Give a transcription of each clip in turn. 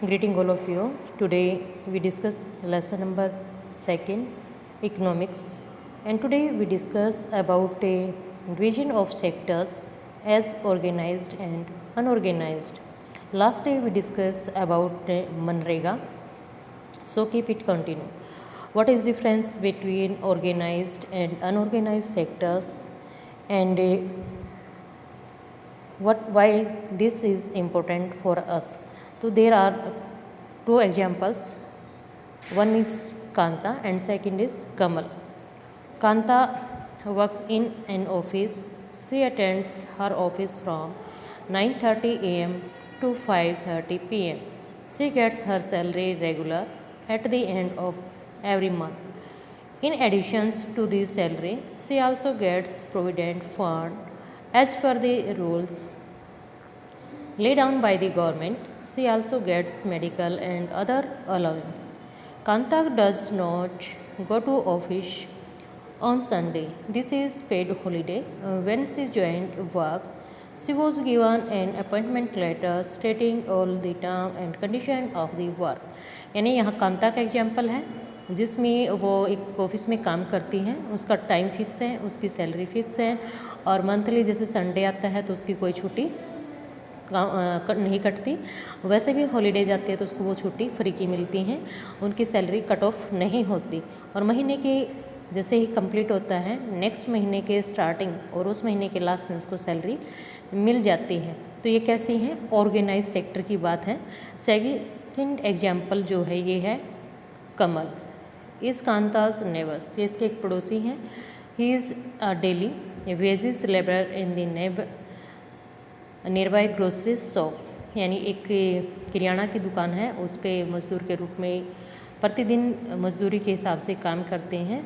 Greeting all of you. Today we discuss lesson number 2, economics, and today we discuss about a division of sectors as organized and unorganized. Last day we discussed about Manrega, so keep it continue. What is difference between organized and unorganized sectors, and why this is important for us? So there are two examples. One is Kanta and second is Kamal. Kanta works in an office. She attends her office from 9:30 a.m. to 5:30 p.m. She gets her salary regular at the end of every month. In addition to this salary, she also gets provident fund as per the rules laid down by the government. She also gets medical and other allowance. Kanta does not go to office on Sunday. This is paid holiday. When she joined works, she was given an appointment letter stating all the term and condition of the work. यानी यहाँ कांता का example है जिसमें वो एक office में काम करती हैं, उसका टाइम फिक्स है, उसकी सैलरी फिक्स है और मंथली जैसे संडे आता है तो उसकी कोई छुट्टी नहीं कटती। वैसे भी हॉलीडे जाती है तो उसको वो छुट्टी फ्री की मिलती हैं, उनकी सैलरी कट ऑफ नहीं होती और महीने की जैसे ही कंप्लीट होता है नेक्स्ट महीने के स्टार्टिंग और उस महीने के लास्ट में उसको सैलरी मिल जाती है। तो ये कैसी है? ऑर्गेनाइज सेक्टर की बात है। सेकंड एग्जाम्पल जो है ये है कमल। इस कांताज नेबर्स, ये इसके एक पड़ोसी हैं। He is a daily wages labour in the nearby grocery shop, यानी एक किराना की दुकान है, उस पर मजदूर के रूप में प्रतिदिन मजदूरी के हिसाब से काम करते हैं।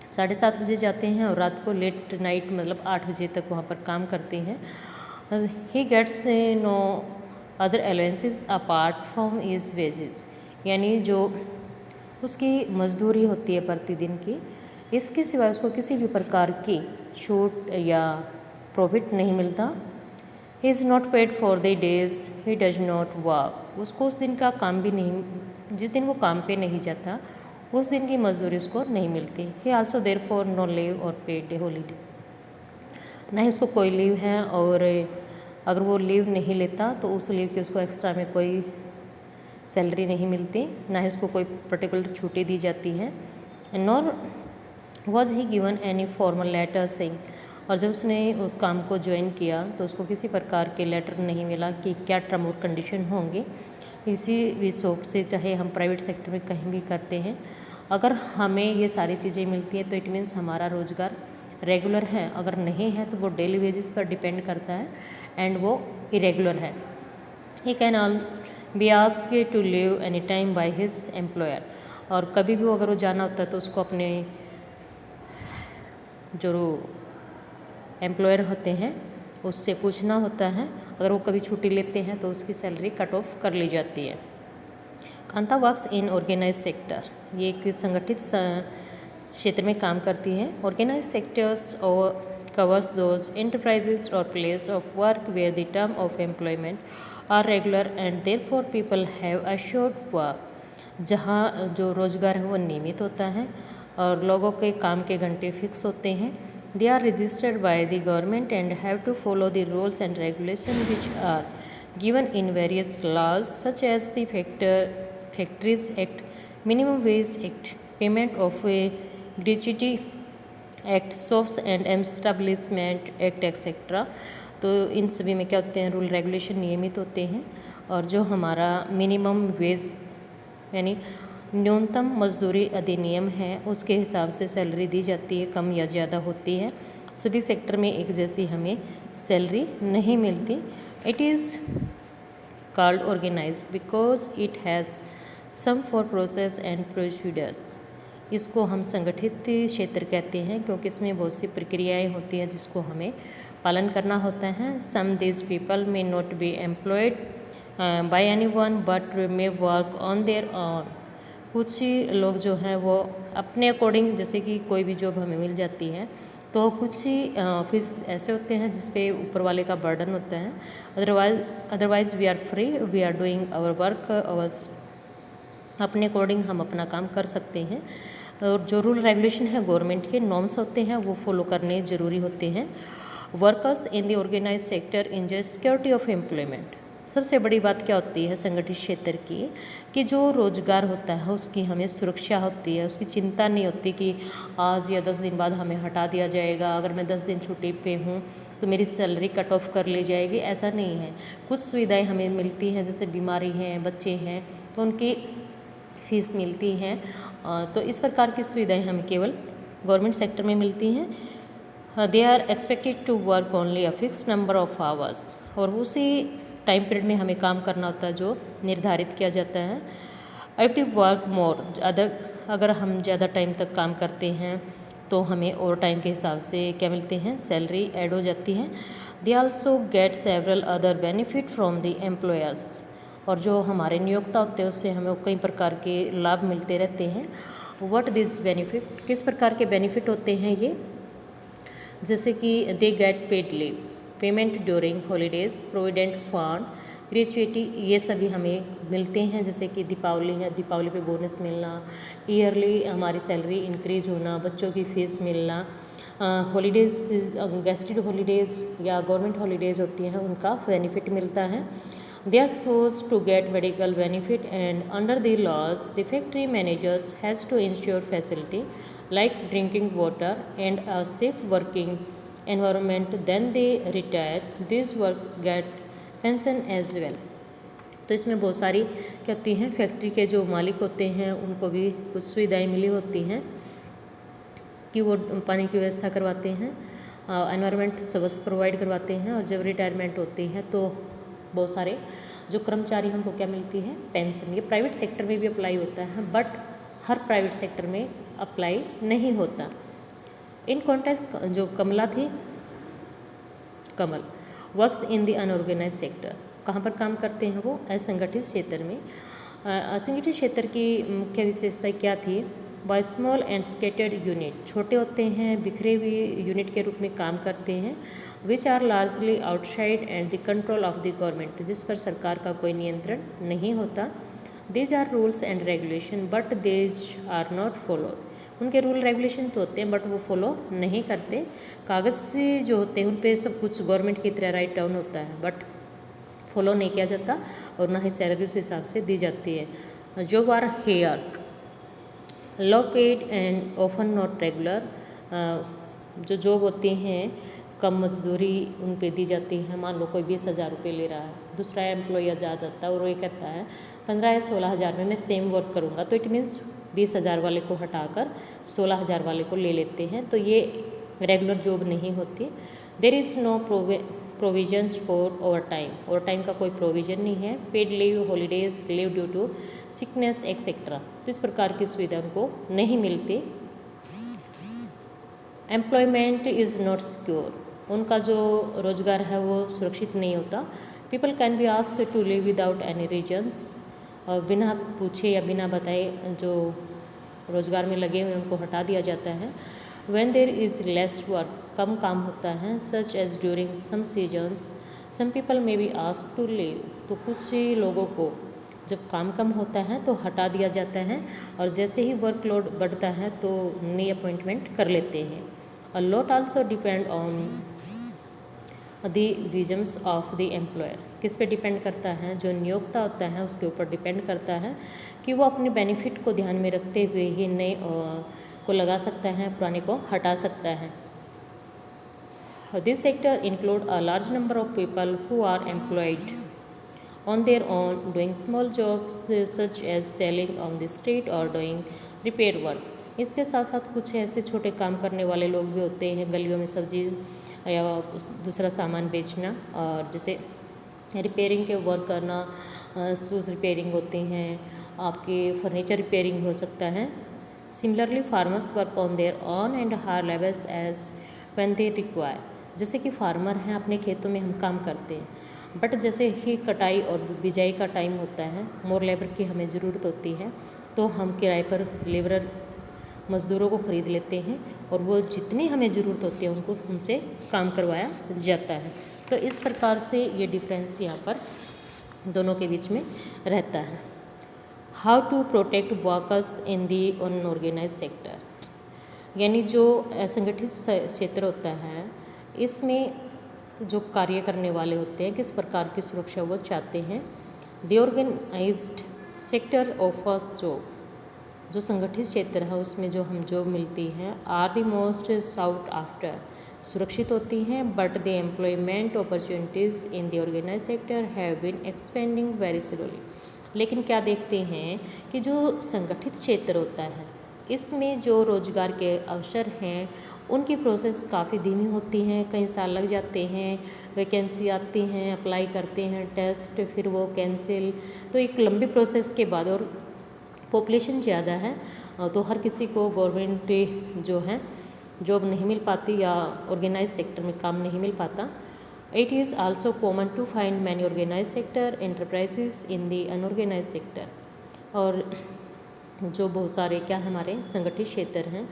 7:30 बजे जाते हैं और रात को लेट नाइट मतलब 8 बजे तक वहाँ पर काम करते हैं। He gets no other allowances apart from his wages, यानी जो उसकी मजदूरी होती है प्रतिदिन की, इसके सिवाय उसको किसी भी प्रकार की छूट या प्रॉफिट नहीं मिलता। He is not paid for the days he does not work, उसको उस दिन का काम भी नहीं, जिस दिन वो काम पे नहीं जाता उस दिन की मजदूरी उसको नहीं मिलती। He also there for no leave or paid holiday, ना ही उसको कोई लीव है और अगर वो लीव नहीं लेता तो उस लीव की उसको एक्स्ट्रा में कोई सैलरी नहीं मिलती, ना ही उसको कोई पर्टिकुलर छुट्टी दी जाती है। Nor was he given any formal letter saying, और जब उसने उस काम को ज्वाइन किया तो उसको किसी प्रकार के लेटर नहीं मिला कि क्या टर्म और कंडीशन होंगे। किसी भी शॉप से, चाहे हम प्राइवेट सेक्टर में कहीं भी करते हैं, अगर हमें ये सारी चीज़ें मिलती हैं तो इट मीन्स हमारा रोज़गार रेगुलर है। अगर नहीं है तो वो डेली वेजेस पर डिपेंड करता है एंड वो इरेगुलर है। He can all be asked to leave any time by his employer, और कभी भी अगर वो जाना होता है तो उसको अपने जो एम्प्लॉयर होते हैं उससे पूछना होता है। अगर वो कभी छुट्टी लेते हैं तो उसकी सैलरी कट ऑफ कर ली जाती है। Kanta works in organise sector, ये एक संगठित क्षेत्र में काम करती है। Organise sectors or covers those enterprises or place of work where the term of employment are regular and therefore people have assured work, जहाँ जो रोज़गार है वो नियमित होता है और लोगों के काम के घंटे फिक्स होते हैं। They are registered by the government and have to follow the rules and regulations which are given in various laws such as the Factories Act, Minimum Wage Act, Payment of a Gratuity Act, Shops and Establishment Act, etc. तो इन सभी में क्या होते हैं? Rule regulation नियमित होते हैं और जो हमारा मिनिमम वेज यानी न्यूनतम मजदूरी अधिनियम है उसके हिसाब से सैलरी दी जाती है, कम या ज़्यादा होती है। सभी सेक्टर में एक जैसी हमें सैलरी नहीं मिलती। It is called organised because it has some for process and procedures. इसको हम संगठित क्षेत्र कहते हैं क्योंकि इसमें बहुत सी प्रक्रियाएं होती हैं जिसको हमें पालन करना होता है। Some this people may not be employed by anyone but may work on their own. कुछ लोग जो हैं वो अपने अकॉर्डिंग, जैसे कि कोई भी जॉब हमें मिल जाती है तो कुछ ही फीस ऐसे होते हैं जिस पे ऊपर वाले का बर्डन होता है। Otherwise we are free, we are doing our work, अपने अकॉर्डिंग हम अपना काम कर सकते हैं। और जो रूल रेगुलेशन है गवर्नमेंट के नॉर्म्स होते हैं वो फॉलो करने ज़रूरी होते हैं। Workers in the organise sector enjoy security of employment. सबसे बड़ी बात क्या होती है संगठित क्षेत्र की, कि जो रोजगार होता है उसकी हमें सुरक्षा होती है, उसकी चिंता नहीं होती कि आज या 10 दिन बाद हमें हटा दिया जाएगा, अगर मैं 10 दिन छुट्टी पे हूँ तो मेरी सैलरी कट ऑफ कर ली जाएगी, ऐसा नहीं है। कुछ सुविधाएं हमें मिलती हैं, जैसे बीमारी हैं, बच्चे हैं तो उनकी फीस मिलती हैं। तो इस प्रकार की सुविधाएं हमें केवल गवर्नमेंट सेक्टर में मिलती हैं। They are expected to work only a fix number of hours, और उसी टाइम पीरियड में हमें काम करना होता है जो निर्धारित किया जाता है। इफ़ द वर्क मोर अगर हम ज़्यादा टाइम तक काम करते हैं तो हमें और टाइम के हिसाब से क्या मिलते हैं, सैलरी ऐड हो जाती है। They also get several other benefit from the employers, और जो हमारे नियोक्ता होते हैं उससे हमें कई प्रकार के लाभ मिलते रहते हैं। व्हाट दिस बेनिफिट, किस प्रकार के बेनिफिट होते हैं ये, जैसे कि they get paid leave, payment during holidays, provident fund, gratuity, ये सभी हमें मिलते हैं। जैसे कि दीपावली है, दीपावली पे बोनस मिलना, ईयरली हमारी सैलरी इंक्रीज होना, बच्चों की फीस मिलना, हॉलीडेज, गेस्टेड हॉलीडेज या गवर्नमेंट हॉलीडेज होती हैं उनका बेनिफिट मिलता है। They are supposed to get medical benefit, and under the laws the factory managers has to ensure facility like drinking water and a safe working environment. Then they retire, these workers get pension as well. तो इसमें बहुत सारी क्या होती हैं, factory के जो मालिक होते हैं उनको भी कुछ सुविधाएं मिली होती हैं कि वो पानी की व्यवस्था करवाते हैं, एनवायरनमेंट सर्विस प्रोवाइड करवाते हैं, और जब रिटायरमेंट होती है तो बहुत सारे जो कर्मचारी हमको क्या मिलती है, पेंशन। ये प्राइवेट सेक्टर में भी अप्लाई होता है, बट हर प्राइवेट सेक्टर में अप्लाई नहीं होता। इन कॉन्टेस्ट जो कमला थी, Kamal works in the unorganised sector, कहाँ पर काम करते हैं वो, असंगठित क्षेत्र में। असंगठित क्षेत्र की मुख्य विशेषता क्या थी, by small and scattered unit, छोटे होते हैं, बिखरे हुए यूनिट के रूप में काम करते हैं। Which are largely outside and the control of the government, जिस पर सरकार का कोई नियंत्रण नहीं होता। These are rules and regulation but these are not followed, उनके रूल रेगुलेशन तो होते हैं बट वो फॉलो नहीं करते। कागज़ से जो होते हैं उन पे सब कुछ गवर्नमेंट की तरह राइट डाउन होता है, बट फॉलो नहीं किया जाता, और ना ही सैलरी उस हिसाब से दी जाती है। Job are here low paid and often not regular, जो जॉब होती हैं कम मजदूरी उन पे दी जाती है। मान लो कोई 20,000 रुपये ले रहा है, दूसरा एम्प्लॉय आ जाता है और वो ये कहता है 15 या 16,000 में मैं सेम वर्क करूँगा, तो इट मीन्स 20,000 वाले को हटाकर 16,000 वाले को ले लेते हैं, तो ये रेगुलर जॉब नहीं होती। There is no provisions for overtime, overtime का कोई प्रोविज़न नहीं है। Paid leave, holidays, leave due to sickness etcetera, तो इस प्रकार की सुविधा उनको नहीं मिलती। एम्प्लॉयमेंट इज़ नॉट सिक्योर, उनका जो रोज़गार है वो सुरक्षित नहीं होता। People can be ask to leave without any reasons, और बिना पूछे या बिना बताए जो रोज़गार में लगे हुए उनको हटा दिया जाता है। When there is less work, कम काम होता है, such as during some seasons some people may be ask to leave, तो कुछ लोगों को जब काम कम होता है तो हटा दिया जाता है, और जैसे ही वर्कलोड बढ़ता है तो नई अपॉइंटमेंट कर लेते हैं। A lot also depend on the visions of the employer, किस पे डिपेंड करता है, जो नियोक्ता होता है उसके ऊपर डिपेंड करता है कि वो अपने बेनिफिट को ध्यान में रखते हुए ही नए को लगा सकता है, पुराने को हटा सकता है। This sector include a large number of people who are employed on their own doing small jobs such as selling on the street or doing repair work. इसके साथ साथ कुछ ऐसे छोटे काम करने वाले लोग भी होते हैं, गलियों में सब्जी या दूसरा सामान बेचना, और जैसे रिपेयरिंग के वर्क करना, शूज़ रिपेयरिंग होती हैं, आपके फर्नीचर रिपेयरिंग हो सकता है। Similarly farmers work on their own and hire labourers as when they require, जैसे कि फार्मर हैं अपने खेतों में हम काम करते हैं, बट जैसे ही कटाई और बिजाई का टाइम होता है, मोर लेबर की हमें ज़रूरत होती है, तो हम किराए पर लेबर मज़दूरों को ख़रीद लेते हैं और वो जितनी हमें ज़रूरत होती है उनको उनसे काम करवाया जाता है। तो इस प्रकार से ये डिफरेंस यहाँ पर दोनों के बीच में रहता है। How to protect workers in the unorganised sector, यानी जो असंगठित क्षेत्र होता है इसमें जो कार्य करने वाले होते हैं किस प्रकार की सुरक्षा वो चाहते हैं। The organised sector offers job, जो संगठित क्षेत्र है उसमें जो हम जॉब मिलती हैं are the most sought after, सुरक्षित होती हैं, but the employment opportunities in the organise sector have been expanding very slowly. लेकिन क्या देखते हैं कि जो संगठित क्षेत्र होता है इसमें जो रोजगार के अवसर हैं उनकी प्रोसेस काफ़ी धीमी होती हैं, कई साल लग जाते हैं, वैकेंसी आती हैं, अप्लाई करते हैं, टेस्ट, फिर वो कैंसिल, तो एक लंबी प्रोसेस के बाद, और पॉपुलेशन ज़्यादा है तो हर किसी को गवर्नमेंट जो है जॉब नहीं मिल पाती या ऑर्गेनाइज सेक्टर में काम नहीं मिल पाता। It is also common to find many organise sector enterprises in the unorganised sector, और जो बहुत सारे क्या हमारे संगठित क्षेत्र हैं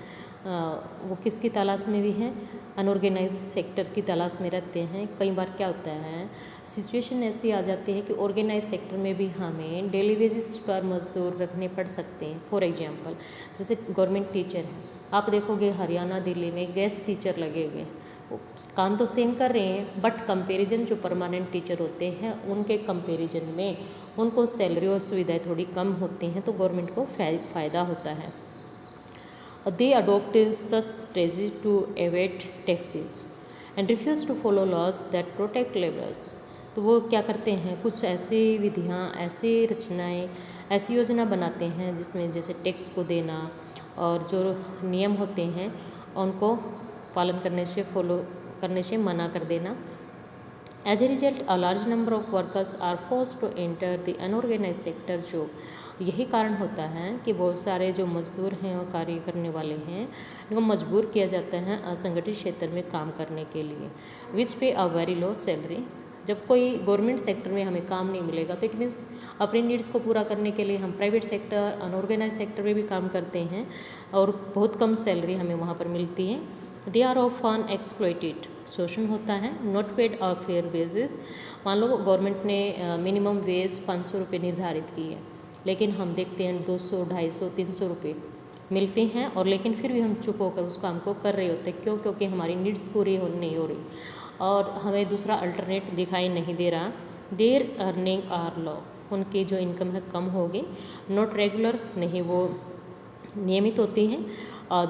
वो किसकी तलाश में भी हैं, अनऑर्गेनाइज सेक्टर की तलाश में रहते हैं। कई बार क्या होता है सिचुएशन ऐसी आ जाती है कि ऑर्गेनाइज सेक्टर में भी हमें डेली बेसिस पर मजदूर रखने पड़ सकते हैं। फॉर एग्जांपल जैसे गवर्नमेंट टीचर हैं, आप देखोगे हरियाणा दिल्ली में गेस्ट टीचर लगे हुए हैं, काम तो सेम कर रहे हैं बट कंपैरिजन जो परमानेंट टीचर होते हैं उनके कंपैरिजन में उनको सैलरी और सुविधाएं थोड़ी कम होती हैं, तो गवर्नमेंट को फ़ायदा होता है। They adopt such strategy to evade taxes and refuse to follow laws that protect labourers, तो वो क्या करते हैं कुछ ऐसी विधियाँ, ऐसी रचनाएँ, ऐसी योजना बनाते हैं जिसमें जैसे टैक्स को देना और जो नियम होते हैं उनको पालन करने से मना कर देना। As a result a large number of workers are force to enter the unorganised sector job, यही कारण होता है कि बहुत सारे जो मजदूर हैं और कार्य करने वाले हैं उनको मजबूर किया जाता है असंगठित क्षेत्र में काम करने के लिए, विच पे अ वेरी लो सैलरी। जब कोई गवर्नमेंट सेक्टर में हमें काम नहीं मिलेगा तो इट मीन्स अपनी नीड्स को पूरा करने के लिए हम प्राइवेट सेक्टर, अनऑर्गेनाइज सेक्टर में भी काम करते हैं और बहुत कम सैलरी हमें वहाँ पर मिलती है। दे आर ऑफन एक्सप्लॉइटेड, शोषण होता है, नॉट पेड और फेयर वेजेस। मान लो गवर्नमेंट ने मिनिमम वेज 500 रुपये निर्धारित की है, लेकिन हम देखते हैं 200, 250, 300 रुपये मिलते हैं और लेकिन फिर भी हम चुप होकर उस काम को कर रहे होते हैं। क्यों? क्योंकि हमारी नीड्स पूरी नहीं हो रही और हमें दूसरा अल्टरनेट दिखाई नहीं दे रहा। देर अर्निंग आर लो, उनकी जो इनकम है कम होगी, नॉट रेगुलर, नहीं वो नियमित होती हैं।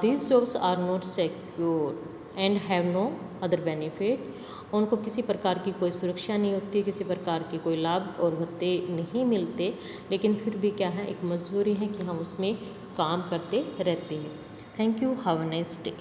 These jobs are not secure and have no other benefit, उनको किसी प्रकार की कोई सुरक्षा नहीं होती, किसी प्रकार के कोई लाभ और भत्ते नहीं मिलते, लेकिन फिर भी क्या है एक मजबूरी है कि हम उसमें काम करते रहते हैं। Thank you, have a nice day.